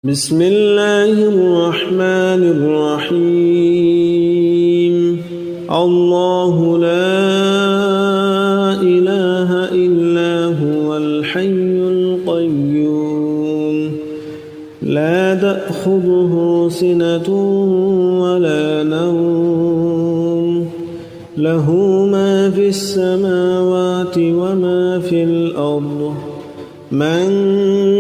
بسم الله الرحمن الرحيم. الله لا إله إلا هو الحي القيوم لا تأخذه سنة ولا نوم له ما في السماوات وما في الأرض من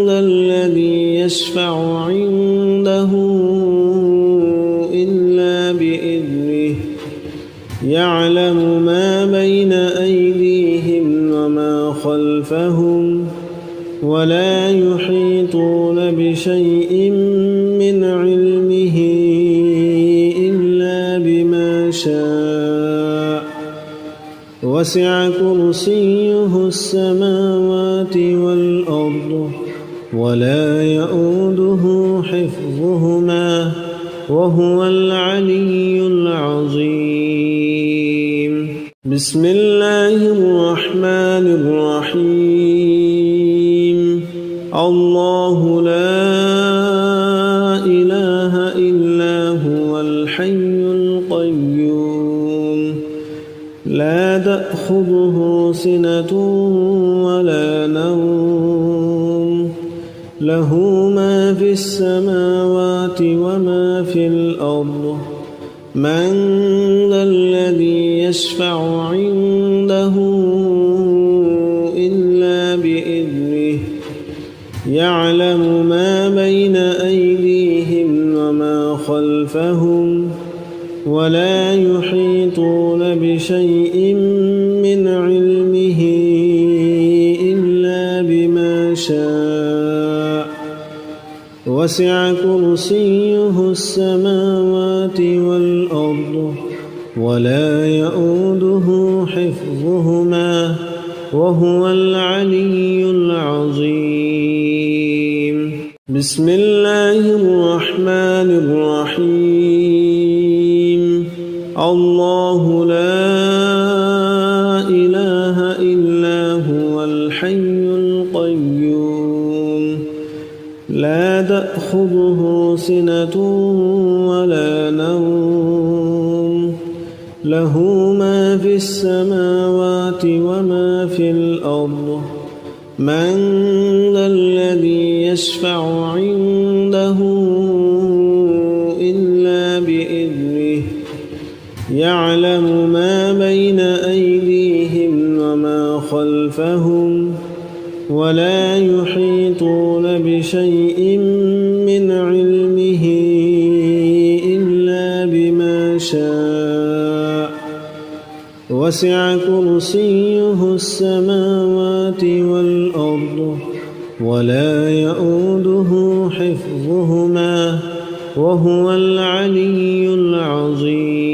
ذا الذي يشفع عنده إلا بإذنه يعلم ما بين أيديهم وما خلفهم ولا يحيطون بشيء من علمه إلا بما شاء وسع كرسيه السماوات والأرض ولا يؤوده حفظهما وهو العلي العظيم. بسم الله الرحمن الرحيم. الله لا إله إلا هو الحي القيوم لا تأخذه سنة ولا نوم له ما في السماوات وما في الأرض من ذا الذي يشفع عنده إلا بإذنه يعلم ما بين أيديهم وما خلفهم ولا يحيطون بشيء من علمه إلا بما شاء وسع كرسيه السماوات والأرض ولا يؤوده حفظهما وهو العلي العظيم. بسم الله الرحمن الرحيم. الله لا إله إلا هو الحي القيوم لا تأخذه سنة ولا نوم له ما في السماوات وما في الأرض من ذا الذي يشفع عنده إلا بإذنه يعلم ما بين أيديهم وما خلفهم ولا يحيطون بشيء من علمه إلا بما شاء وسع كرسيه السماوات والأرض ولا يؤوده حفظهما وهو العلي العظيم.